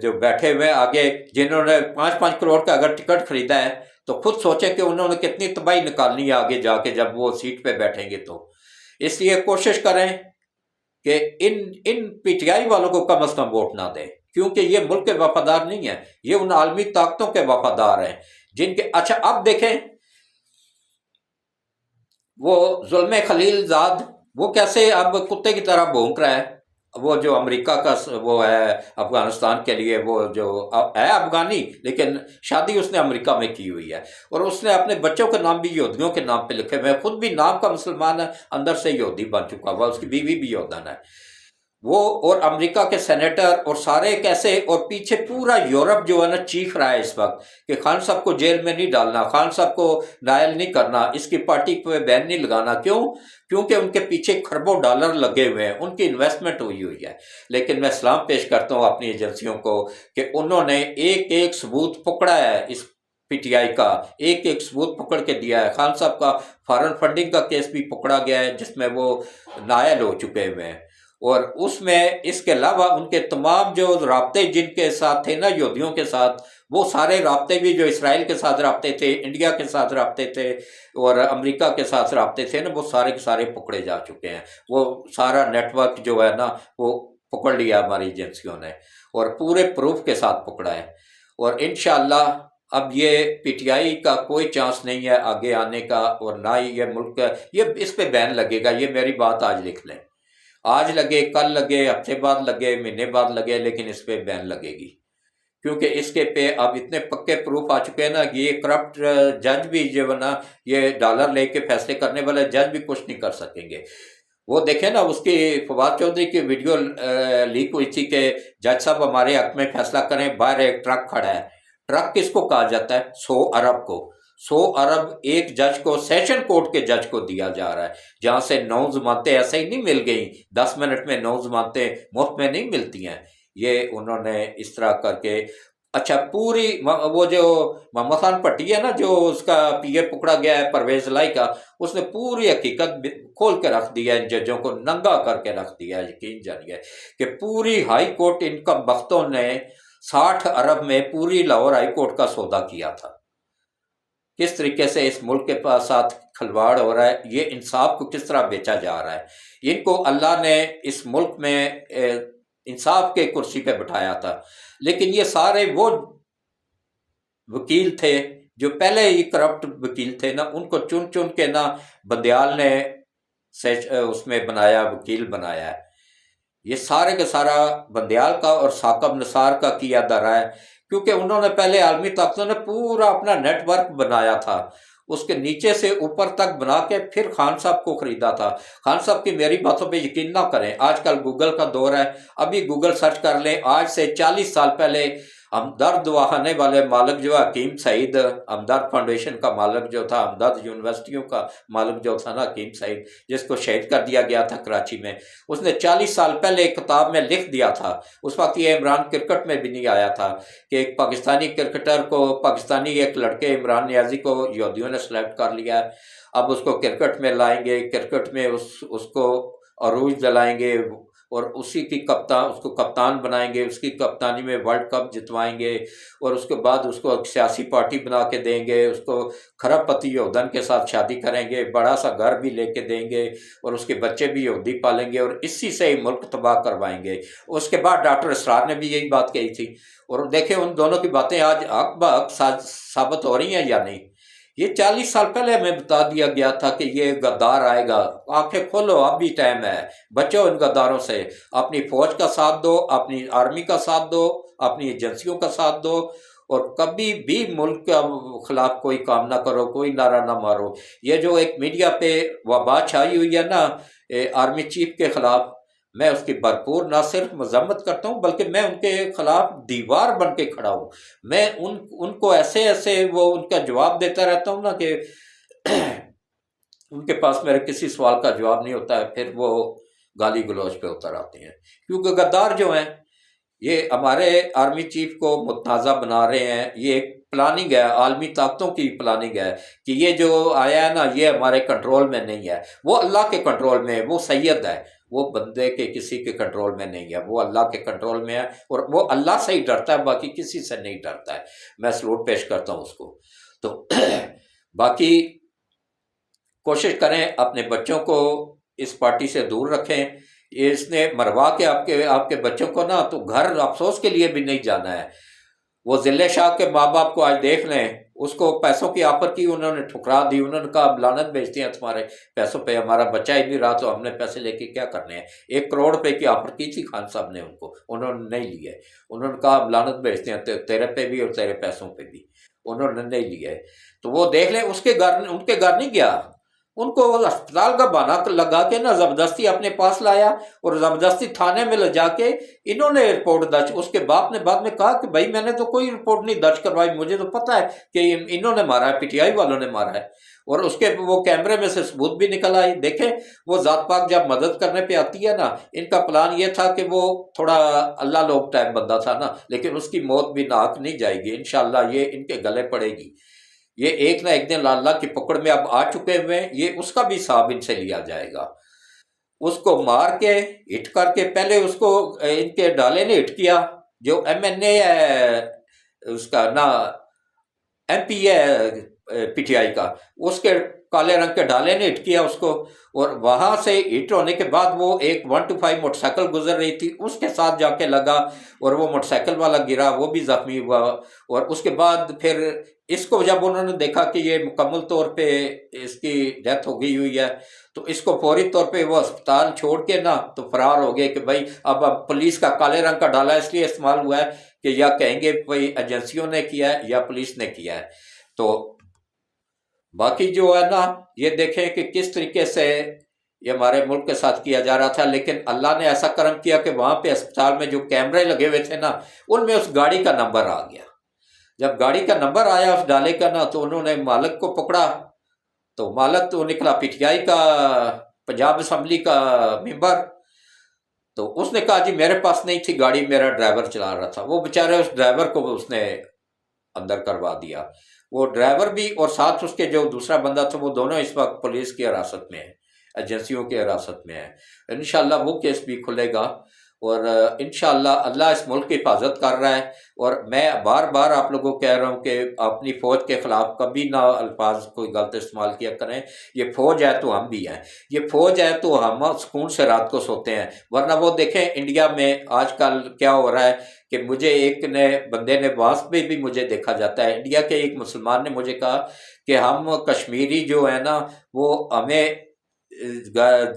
جو بیٹھے ہوئے آگے، جنہوں نے 5-5 کروڑ کا اگر ٹکٹ خریدا ہے تو خود سوچیں کہ انہوں نے کتنی تباہی نکالنی ہے آگے جا کے جب وہ سیٹ پہ بیٹھیں گے۔ تو اس لیے کوشش کریں کہ ان پی ٹی آئی والوں کو کم از کم ووٹ نہ دیں، کیونکہ یہ ملک کے وفادار نہیں ہیں، یہ ان عالمی طاقتوں کے وفادار ہیں جن کے۔ اچھا اب دیکھیں وہ ظلم خلیل زاد، وہ کیسے اب کتے کی طرح بھونک رہا ہے۔ وہ جو امریکہ کا وہ ہے افغانستان کے لیے، وہ جو ہے افغانی، لیکن شادی اس نے امریکہ میں کی ہوئی ہے، اور اس نے اپنے بچوں کے نام بھی یہودیوں کے نام پہ لکھے ہوئے ہیں، خود بھی نام کا مسلمان ہے، اندر سے یہودی بن چکا ہوا، اس کی بیوی بھی یہودان ہے وہ، اور امریکہ کے سینیٹر اور سارے کیسے، اور پیچھے پورا یورپ جو ہے نا چیخ رہا ہے اس وقت کہ خان صاحب کو جیل میں نہیں ڈالنا، خان صاحب کو نائل نہیں کرنا، اس کی پارٹی پہ بین نہیں لگانا، کیوں؟ کیونکہ ان کے پیچھے کھربوں ڈالر لگے ہوئے ہیں، ان کی انویسٹمنٹ ہوئی ہے۔ لیکن میں سلام پیش کرتا ہوں اپنی ایجنسیوں کو کہ انہوں نے ایک ایک ثبوت پکڑا ہے، اس پی ٹی آئی کا ایک ایک ثبوت پکڑ کے دیا ہے۔ خان صاحب کا فارن فنڈنگ کا کیس بھی پکڑا گیا ہے، جس میں وہ نائل ہو چکے ہوئے ہیں، اور اس میں اس کے علاوہ ان کے تمام جو رابطے جن کے ساتھ تھے نا یہودیوں کے ساتھ، وہ سارے رابطے بھی جو اسرائیل کے ساتھ رابطے تھے، انڈیا کے ساتھ رابطے تھے، اور امریکہ کے ساتھ رابطے تھے نا، وہ سارے کے سارے پکڑے جا چکے ہیں۔ وہ سارا نیٹ ورک جو ہے نا وہ پکڑ لیا ہماری ایجنسیوں نے، اور پورے پروف کے ساتھ پکڑا ہے، اور انشاءاللہ اب یہ پی ٹی آئی کا کوئی چانس نہیں ہے آگے آنے کا، اور نہ ہی یہ ملک کا یہ اس پہ بین لگے گا۔ یہ میری بات آج لکھ لیں، آج لگے، کل لگے، ہفتے بعد لگے، مہینے بعد لگے، لیکن اس پہ بین لگے گی، کیونکہ اس کے پہ اب اتنے پکے پروف آ چکے ہیں نا کہ یہ کرپٹ جج بھی جو ہے نا، یہ ڈالر لے کے فیصلے کرنے والے جج بھی کچھ نہیں کر سکیں گے۔ وہ دیکھیں نا، اس کی فواد چودھری کی ویڈیو لیک ہوئی تھی کہ جج صاحب ہمارے حق میں فیصلہ کریں، باہر ایک ٹرک کھڑا ہے۔ ٹرک کس کو کہا جاتا ہے؟ 100 ارب کو۔ 100 ارب ایک جج کو، سیشن کورٹ کے جج کو دیا جا رہا ہے، جہاں سے 9 ضمانتیں ایسے ہی نہیں مل گئیں، 10 منٹ میں 9 ضمانتیں مفت میں نہیں ملتی ہیں۔ یہ انہوں نے اس طرح کر کے، اچھا پوری وہ جو محمد خان پٹی ہے نا، جو اس کا پی اے پکڑا گیا ہے پرویز لائی کا، اس نے پوری حقیقت کھول کے رکھ دیا ہے، ججوں کو ننگا کر کے رکھ دیا ہے۔ یقین جانیے کہ پوری ہائی کورٹ ان کا بختوں نے 60 ارب میں پوری لاہور ہائی کورٹ کا سودا کیا تھا۔ کس طریقے سے اس ملک کے ساتھ کھلواڑ ہو رہا ہے، یہ انصاف کو کس طرح بیچا جا رہا ہے۔ ان کو اللہ نے اس ملک میں انصاف کے کرسی پہ بٹھایا تھا، لیکن یہ سارے وہ وکیل تھے جو پہلے ہی کرپٹ وکیل تھے نا، ان کو چن چن کے نا بندیال نے اس میں بنایا، وکیل بنایا ہے۔ یہ سارے کا سارا بندیال کا اور ثاقب نثار کا کیا درا ہے، کیونکہ انہوں نے پہلے عالمی طاقتوں نے پورا اپنا نیٹ ورک بنایا تھا، اس کے نیچے سے اوپر تک بنا کے پھر خان صاحب کو خریدا تھا۔ خان صاحب کی میری باتوں پہ یقین نہ کریں، آج کل گوگل کا دور ہے، ابھی گوگل سرچ کر لیں، آج سے 40 سال پہلے ہمدرد دواخانے والے مالک جو حکیم سعید، ہمدرد فاؤنڈیشن کا مالک جو تھا، ہمدرد یونیورسٹیوں کا مالک جو تھا نا حکیم سعید، جس کو شہید کر دیا گیا تھا کراچی میں، اس نے 40 سال پہلے ایک کتاب میں لکھ دیا تھا، اس وقت یہ عمران کرکٹ میں بھی نہیں آیا تھا، کہ ایک پاکستانی کرکٹر کو، پاکستانی ایک لڑکے عمران نیازی کو یہودیوں نے سلیکٹ کر لیا ہے، اب اس کو کرکٹ میں لائیں گے، کرکٹ میں اس کو عروج دلائیں گے، اور اسی کی کپتان، اس کو کپتان بنائیں گے، اس کی کپتانی میں ورلڈ کپ جتوائیں گے، اور اس کے بعد اس کو ایک سیاسی پارٹی بنا کے دیں گے، اس کو کھرب پتی یہودن کے ساتھ شادی کریں گے، بڑا سا گھر بھی لے کے دیں گے، اور اس کے بچے بھی یہودی پالیں گے، اور اسی سے ہی ملک تباہ کروائیں گے۔ اس کے بعد ڈاکٹر اسرار نے بھی یہی بات کہی تھی، اور دیکھیں ان دونوں کی باتیں آج حق بحق ثابت ہو رہی ہیں یا نہیں۔ یہ 40 سال پہلے ہمیں بتا دیا گیا تھا کہ یہ غدار آئے گا، آنکھیں کھولو، اب بھی ٹائم ہے، بچو ان غداروں سے، اپنی فوج کا ساتھ دو، اپنی آرمی کا ساتھ دو، اپنی ایجنسیوں کا ساتھ دو، اور کبھی بھی ملک کے خلاف کوئی کام نہ کرو، کوئی نعرہ نہ مارو۔ یہ جو ایک میڈیا پہ وبا چھائی ہوئی ہے نا آرمی چیف کے خلاف، میں اس کی بھرپور نہ صرف مذمت کرتا ہوں، بلکہ میں ان کے خلاف دیوار بن کے کھڑا ہوں۔ میں ان کو ایسے وہ ان کا جواب دیتا رہتا ہوں نا کہ ان کے پاس میرے کسی سوال کا جواب نہیں ہوتا ہے، پھر وہ گالی گلوچ پہ اتر آتے ہیں، کیونکہ غدار جو ہیں یہ ہمارے آرمی چیف کو متنازع بنا رہے ہیں۔ یہ ایک پلاننگ ہے، عالمی طاقتوں کی پلاننگ ہے کہ یہ جو آیا ہے نا یہ ہمارے کنٹرول میں نہیں ہے، وہ اللہ کے کنٹرول میں ہے، وہ سید ہے، وہ بندے کے کسی کے کنٹرول میں نہیں ہے، وہ اللہ کے کنٹرول میں ہے، اور وہ اللہ سے ہی ڈرتا ہے، باقی کسی سے نہیں ڈرتا ہے۔ میں سلوٹ پیش کرتا ہوں اس کو۔ تو باقی کوشش کریں اپنے بچوں کو اس پارٹی سے دور رکھیں۔ اس نے مروا کے آپ کے بچوں کو نا تو گھر افسوس کے لیے بھی نہیں جانا ہے۔ وہ ضلع شاہ کے ماں باپ کو آج دیکھ لیں، اس کو پیسوں کی آفر کی، انہوں نے ٹھکرا دی، انہوں نے کہا اب لعنت بھیجتے ہیں تمہارے پیسوں پہ، ہمارا بچہ ہی نہیں رہا تو ہم نے پیسے لے کے کیا کرنے ہیں۔ 1 کروڑ کی آفر کی تھی خان صاحب نے ان کو، انہوں نے نہیں لیے، انہوں نے کہا اب لعنت بھیجتے ہیں تیرے پہ بھی اور تیرے پیسوں پہ بھی، انہوں نے نہیں لیے۔ تو وہ دیکھ لیں، اس کے گھر، ان کے گھر نہیں گیا، ان کو اسپتال کا بہانہ لگا کے نا زبردستی اپنے پاس لایا، اور زبردستی تھانے میں لے جا کے انہوں نے رپورٹ درج، اس کے باپ نے بعد میں کہا کہ بھائی میں نے تو کوئی رپورٹ نہیں درج کروائی، مجھے تو پتہ ہے کہ انہوں نے مارا ہے، پی ٹی آئی والوں نے مارا ہے، اور اس کے وہ کیمرے میں سے ثبوت بھی نکل آئی۔ دیکھیں وہ ذات پاک جب مدد کرنے پہ آتی ہے نا، ان کا پلان یہ تھا کہ وہ تھوڑا اللہ لوگ ٹائپ بندہ تھا نا، لیکن اس کی موت بھی ناحق نہیں جائے گی، انشاءاللہ یہ ان کے گلے پڑے گی، یہ ایک نہ ایک دن اللہ کی پکڑ میں اب آ چکے ہوئے ہیں، یہ اس کا بھی حساب ان سے لیا جائے گا۔ اس کو مار کے ہٹ کر کے، پہلے اس کو ان کے ڈالے نے ہٹ کیا، جو ایم این اے ہے اس کا نا، ایم پی ہے پی ٹی آئی کا، اس کے کالے رنگ کے ڈالے نے ہٹ کیا اس کو، اور وہاں سے ہٹ ہونے کے بعد وہ ایک 125 موٹر سائیکل گزر رہی تھی، اس کے ساتھ جا کے لگا، اور وہ موٹر سائیکل والا گرا، وہ بھی زخمی ہوا، اور اس کے بعد پھر اس کو جب انہوں نے دیکھا کہ یہ مکمل طور پہ اس کی ڈیتھ ہو گئی ہوئی ہے، تو اس کو فوری طور پہ وہ اسپتال چھوڑ کے نا تو فرار ہو گئے کہ بھائی اب پولیس کا کالے رنگ کا ڈالا اس لیے استعمال ہوا ہے کہ یا کہیں گے بھائی ایجنسیوں نے کیا ہے یا پولیس نے کیا ہے۔ تو باقی جو ہے نا، یہ دیکھیں کہ کس طریقے سے یہ ہمارے ملک کے ساتھ کیا جا رہا تھا، لیکن اللہ نے ایسا کرم کیا کہ وہاں پہ اسپتال میں جو کیمرے لگے ہوئے تھے نا، ان میں اس گاڑی کا نمبر آ گیا۔ جب گاڑی کا نمبر آیا اس ڈالے کا نا، تو انہوں نے مالک کو پکڑا، تو مالک تو نکلا پی ٹی آئی کا، پنجاب اسمبلی کا ممبر۔ تو اس نے کہا جی میرے پاس نہیں تھی گاڑی، میرا ڈرائیور چلا رہا تھا، وہ بیچارے اس ڈرائیور کو اس نے اندر کروا دیا، وہ ڈرائیور بھی اور ساتھ اس کے جو دوسرا بندہ تھا، وہ دونوں اس وقت پولیس کی حراست میں ہیں، ایجنسیوں کی حراست میں ہیں۔ انشاءاللہ وہ کیس بھی کھلے گا، اور انشاءاللہ اللہ اس ملک کی حفاظت کر رہا ہے۔ اور میں بار بار آپ لوگوں کو کہہ رہا ہوں کہ اپنی فوج کے خلاف کبھی نہ الفاظ کوئی غلط استعمال کیا کریں، یہ فوج ہے تو ہم بھی ہیں، یہ فوج ہے تو ہم سکون سے رات کو سوتے ہیں، ورنہ وہ دیکھیں انڈیا میں آج کل کیا ہو رہا ہے کہ مجھے ایک نے بندے نے وہاں پہ بھی مجھے دیکھا جاتا ہے، انڈیا کے ایک مسلمان نے مجھے کہا کہ ہم کشمیری جو ہے نا، وہ ہمیں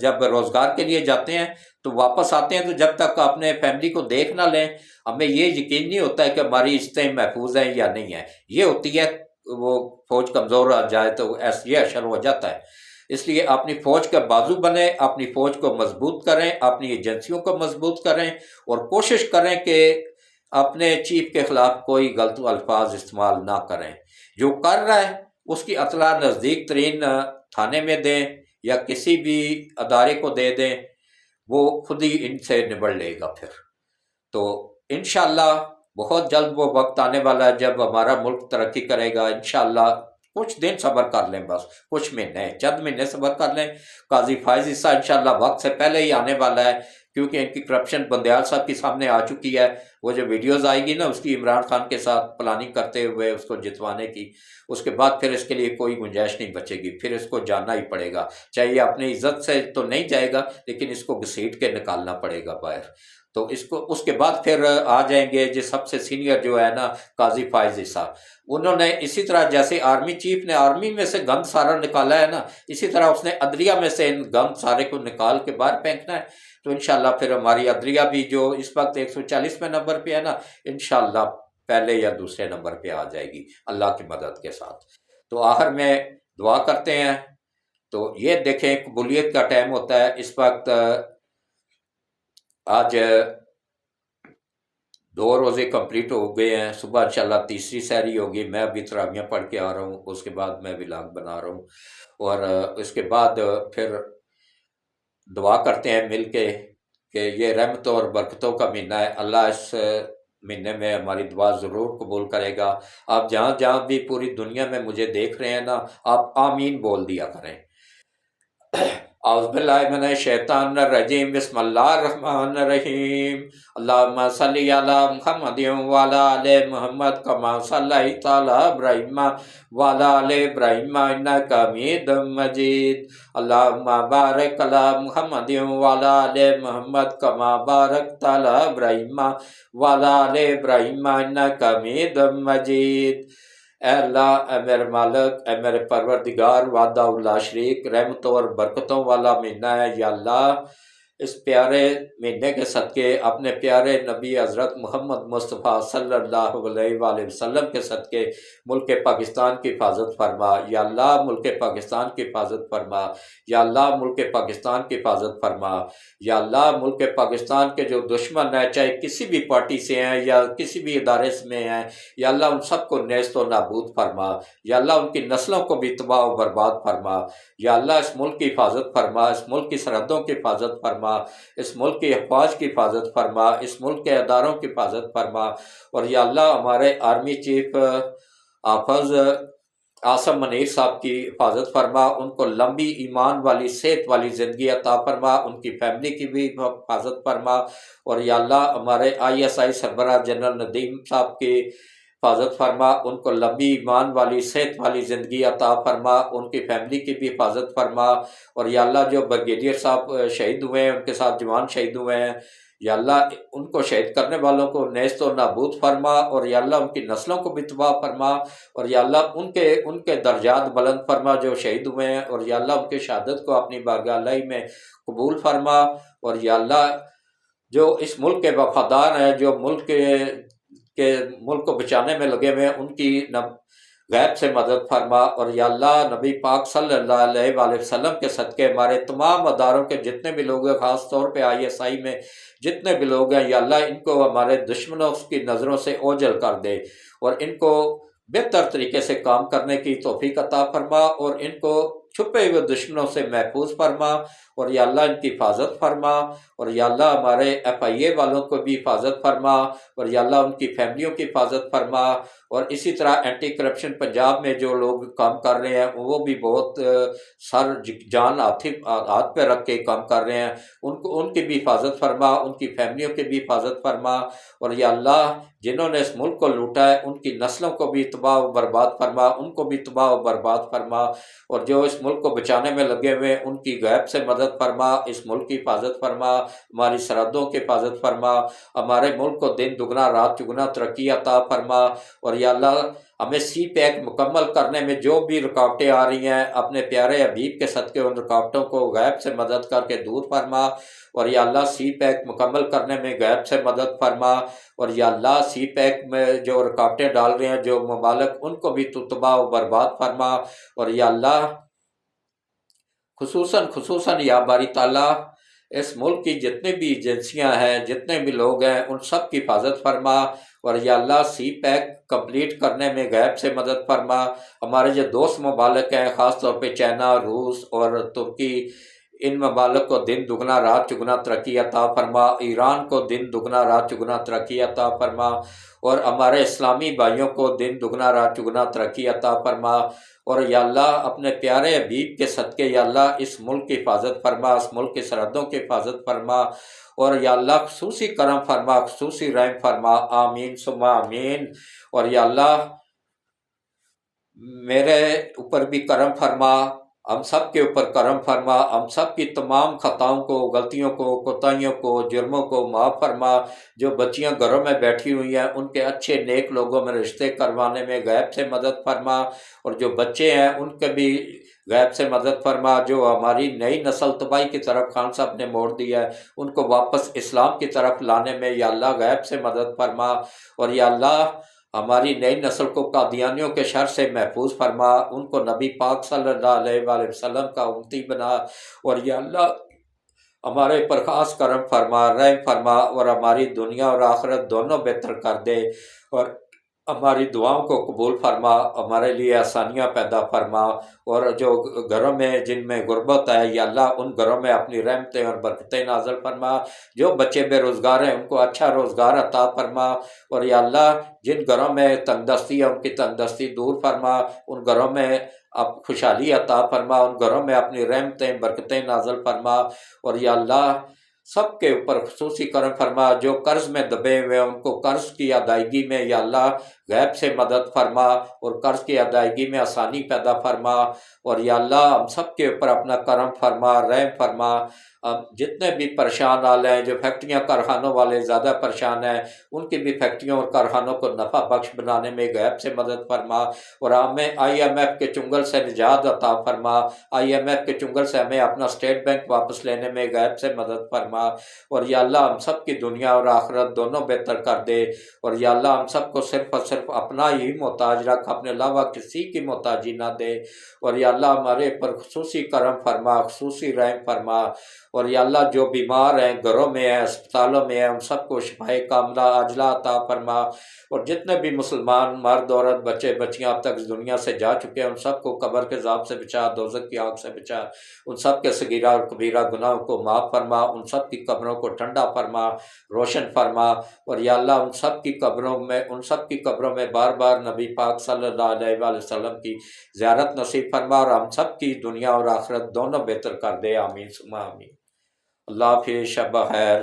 جب روزگار کے لیے جاتے ہیں تو واپس آتے ہیں، تو جب تک اپنے فیملی کو دیکھ نہ لیں ہمیں یہ یقین نہیں ہوتا ہے کہ ہماری عزتیں محفوظ ہیں یا نہیں ہیں، یہ ہوتی ہے وہ فوج کمزور آ جائے تو یہ اشر ہو جاتا ہے۔ اس لیے اپنی فوج کا بازو بنیں، اپنی فوج کو مضبوط کریں، اپنی ایجنسیوں کو مضبوط کریں، اور کوشش کریں کہ اپنے چیف کے خلاف کوئی غلط الفاظ استعمال نہ کریں، جو کر رہا ہے اس کی اطلاع نزدیک ترین تھانے میں دیں یا کسی بھی ادارے کو دے دیں، وہ خود ہی ان سے نبڑ لے گا پھر۔ تو انشاءاللہ بہت جلد وہ وقت آنے والا ہے جب ہمارا ملک ترقی کرے گا، انشاءاللہ کچھ دن صبر کر لیں، بس کچھ مہینے، چند مہینے صبر کر لیں۔ قاضی فائز عیسیٰ انشاءاللہ وقت سے پہلے ہی آنے والا ہے، کیونکہ ان کی کرپشن بندیال صاحب کے سامنے آ چکی ہے، وہ جو ویڈیوز آئے گی نا اس کی عمران خان کے ساتھ پلاننگ کرتے ہوئے اس کو جتوانے کی، اس کے بعد پھر اس کے لیے کوئی گنجائش نہیں بچے گی، پھر اس کو جاننا ہی پڑے گا، چاہے یہ اپنی عزت سے تو نہیں جائے گا لیکن اس کو گھسیٹ کے نکالنا پڑے گا باہر۔ تو اس کے بعد پھر آ جائیں گے جو سب سے سینئر جو ہے نا قاضی فائز عیسیٰ، انہوں نے اسی طرح جیسے آرمی چیف نے آرمی میں سے گند سارا نکالا ہے نا، اسی طرح اس نے عدلیہ میں سے ان گند سارے کو نکال کے باہر پھینکنا ہے۔ تو انشاءاللہ پھر ہماری عدلیہ بھی جو اس وقت 140ویں نمبر پہ ہے نا، انشاءاللہ پہلے یا دوسرے نمبر پہ آ جائے گی اللہ کی مدد کے ساتھ۔ تو آخر میں دعا کرتے ہیں، تو یہ دیکھیں قبولیت کا ٹائم ہوتا ہے اس وقت۔ آج 2 روزے کمپلیٹ ہو گئے ہیں، صبح انشاءاللہ تیسری سحری ہوگی، میں ابھی تراویحیں پڑھ کے آ رہا ہوں، اس کے بعد میں ولاگ بنا رہا ہوں، اور اس کے بعد پھر دعا کرتے ہیں مل کے کہ یہ رحمتوں اور برکتوں کا مہینہ ہے، اللہ اس مہینے میں ہماری دعا ضرور قبول کرے گا۔ آپ جہاں جہاں بھی پوری دنیا میں مجھے دیکھ رہے ہیں نا، آپ آمین بول دیا کریں۔ اعوذ باللہ من الشیطان الرجیم، بسم اللہ الرحمن الرحیم، اللہم صلی علی محمد وعلی آل محمد کما صلیت علی ابراہیم وعلی آل ابراہیم انک حمید مجید، اللہم بارک علی محمد وعلی آل محمد کما بارکت علی ابراہیم وعلی آل ابراہیم انک حمید مجید۔ اے اللہ، اے میرے مالک، اے میرے پروردگار، وحدہ لا شریک، رحمتوں اور برکتوں والا مہینہ ہے یا اللہ، اس پیارے مہینے کے صدقے اپنے پیارے نبی حضرت محمد مصطفیٰ صلی اللہ علیہ وآلہ وسلم کے صدقے ملک پاکستان کی حفاظت فرما یا اللہ، ملک پاکستان کی حفاظت فرما یا اللہ، ملک پاکستان کی حفاظت فرما یا اللہ، ملک پاکستان کے جو دشمن ہیں، چاہے کسی بھی پارٹی سے ہیں یا کسی بھی ادارے میں ہیں، یا اللہ ان سب کو نیست و نابود فرما یا اللہ، ان کی نسلوں کو بھی تباہ و برباد فرما یا اللہ، اس ملک کی حفاظت فرما، اس ملک کی سرحدوں کی حفاظت فرما، اس ملک کی افواج کی حفاظت فرما، اس ملک کے اداروں کی حفاظت فرما، اور یا اللہ ہمارے آرمی چیف حافظ عاصم منیر صاحب کی حفاظت فرما، ان کو لمبی ایمان والی صحت والی زندگی عطا فرما، ان کی فیملی کی بھی حفاظت فرما، اور یا اللہ ہمارے ISI سربراہ جنرل ندیم صاحب کی حفاظت فرما، ان کو لمبی ایمان والی صحت والی زندگی عطا فرما، ان کی فیملی کی بھی حفاظت فرما، اور یا اللہ جو بریگیڈیئر صاحب شہید ہوئے ہیں، ان کے ساتھ جوان شہید ہوئے ہیں، یا اللہ ان کو شہید کرنے والوں کو نیست و نابود فرما، اور یا اللہ ان کی نسلوں کو بھی تباہ فرما، اور یا اللہ ان کے درجات بلند فرما جو شہید ہوئے ہیں، اور یا اللہ ان کے شہادت کو اپنی بارگاہ الہی میں قبول فرما، اور یا اللہ جو اس ملک کے وفادار ہیں، جو ملک کو بچانے میں لگے ہوئے ہیں، ان کی غیب سے مدد فرما، اور یا اللہ نبی پاک صلی اللہ علیہ وآلہ وسلم کے صدقے ہمارے تمام اداروں کے جتنے بھی لوگ ہیں، خاص طور پہ ISI میں جتنے بھی لوگ ہیں، یا اللہ ان کو ہمارے دشمنوں کی نظروں سے اوجھل کر دے، اور ان کو بہتر طریقے سے کام کرنے کی توفیق عطا فرما، اور ان کو چھپے ہوئے دشمنوں سے محفوظ فرما، اور یا اللہ ان کی حفاظت فرما، اور یا اللہ ہمارے FIA والوں کو بھی حفاظت فرما، اور یا اللہ ان کی فیملیوں کی حفاظت فرما، اور اسی طرح اینٹی کرپشن پنجاب میں جو لوگ کام کر رہے ہیں وہ بھی بہت سر جان ہاتھ پہ رکھ کے کام کر رہے ہیں، ان کی بھی حفاظت فرما، ان کی فیملیوں کی بھی حفاظت فرما، اور یا اللہ جنہوں نے اس ملک کو لوٹا ہے ان کی نسلوں کو بھی تباہ و برباد فرما، ان کو بھی تباہ و برباد فرما، اور جو اس ملک کو بچانے میں لگے ہوئے ان کی غیب سے مدد فرما، اس ملک کی حفاظت فرما، ہماری سرحدوں کی حفاظت فرما، ہمارے ملک کو دن دگنا رات چگنا ترقی عطا فرما، اور یا اللہ ہمیں CPEC مکمل کرنے میں جو بھی رکاوٹیں آ رہی ہیں، اپنے پیارے حبیب کے صدقے ان رکاوٹوں کو غیب سے مدد کر کے دور فرما، اور یا اللہ CPEC مکمل کرنے میں غیب سے مدد فرما، اور یا اللہ CPEC میں جو رکاوٹیں ڈال رہے ہیں جو ممالک، ان کو بھی تو تباہ و برباد فرما، اور یا اللہ خصوصاً یا باری تعالیٰ اس ملک کی جتنے بھی ایجنسیاں ہیں، جتنے بھی لوگ ہیں، ان سب کی حفاظت فرما، اور یا اللہ CPEC کمپلیٹ کرنے میں غیب سے مدد فرما، ہمارے جو دوست ممالک ہیں، خاص طور پہ چائنا، روس اور ترکی، ان ممالک کو دن دگنا رات چگنا ترقی عطا فرما، ایران کو دن دگنا رات چگنا ترقی عطا فرما، اور ہمارے اسلامی بھائیوں کو دن دگنا رات چگنا ترقی عطا فرما، اور یا اللہ اپنے پیارے حبیب کے صدقے یا اللہ اس ملک کی حفاظت فرما، اس ملک کی سرحدوں کی حفاظت فرما، اور یا اللہ خصوصی کرم فرما، خصوصی رحم فرما، آمین ثم آمین، اور یا اللہ میرے اوپر بھی کرم فرما، ہم سب کے اوپر کرم فرما، ہم سب کی تمام خطاؤں کو، غلطیوں کو، کوتاہیوں کو، جرموں کو معاف فرما، جو بچیاں گھروں میں بیٹھی ہوئی ہیں ان کے اچھے نیک لوگوں میں رشتے کروانے میں غیب سے مدد فرما، اور جو بچے ہیں ان کے بھی غیب سے مدد فرما، جو ہماری نئی نسل تباہی کی طرف خان صاحب نے موڑ دیا ہے ان کو واپس اسلام کی طرف لانے میں یا اللہ غیب سے مدد فرما، اور یا اللہ ہماری نئی نسل کو قادیانیوں کے شر سے محفوظ فرما، ان کو نبی پاک صلی اللہ علیہ وآلہ وسلم کا امتی بنا، اور یا اللہ ہمارے پر خاص کرم فرما، رحم فرما، اور ہماری دنیا اور آخرت دونوں بہتر کر دے، اور ہماری دعاؤں کو قبول فرما، ہمارے لیے آسانیاں پیدا فرما، اور جو گھروں میں جن میں غربت ہے یا اللہ ان گھروں میں اپنی رحمتیں اور برکتیں نازل فرما، جو بچے بے روزگار ہیں ان کو اچھا روزگار عطا فرما، اور یا اللہ جن گھروں میں تنگ دستی ہے ان کی تنگ دستی دور فرما، ان گھروں میں اب خوشحالی عطا فرما، ان گھروں میں اپنی رحمتیں برکتیں نازل فرما، اور یا اللہ سب کے اوپر خصوصی کرم فرما، جو قرض میں دبے ہوئے ہیں ان کو قرض کی ادائیگی میں یا اللہ غیب سے مدد فرما، اور قرض کی ادائیگی میں آسانی پیدا فرما، اور یا اللہ ہم سب کے اوپر اپنا کرم فرما، رحم فرما، اب جتنے بھی پریشان حال ہیں، جو فیکٹریاں کارخانوں والے زیادہ پریشان ہیں، ان کی بھی فیکٹریوں اور کارخانوں کو نفع بخش بنانے میں غیب سے مدد فرما، اور ہمیں آئی ایم ایف کے چنگل سے نجات عطا فرما، آئی ایم ایف کے چنگل سے ہمیں اپنا اسٹیٹ بینک واپس لینے میں غیب سے مدد فرما، اور یا اللہ ہم سب کی دنیا اور آخرت دونوں بہتر کر دے، اور یا اللہ ہم سب کو صرف اور صرف اپنا ہی محتاج رکھ، اپنے علاوہ کسی کی محتاجی نہ دے، اور یا اللہ ہمارے پر خصوصی کرم فرما، خصوصی رحم فرما، اور یا اللہ جو بیمار ہیں، گھروں میں ہیں، اسپتالوں میں ہیں، ان سب کو شفائے کاملہ عاجلہ عطا فرما، اور جتنے بھی مسلمان مرد عورت بچے بچیاں اب تک اس دنیا سے جا چکے ہیں، ان سب کو قبر کے عذاب سے بچا، دوزخ کی آگ سے بچا، ان سب کے صغیرہ اور کبیرہ گناہوں کو معاف فرما، ان سب کی قبروں کو ٹھنڈا فرما، روشن فرما، اور یا اللہ ان سب کی قبروں میں بار بار نبی پاک صلی اللہ علیہ وآلہ وسلم کی زیارت نصیب فرما، اور ہم سب کی دنیا اور آخرت دونوں بہتر کر دے، آمین ثم آمین۔ اللہ حافظ، شب بخیر۔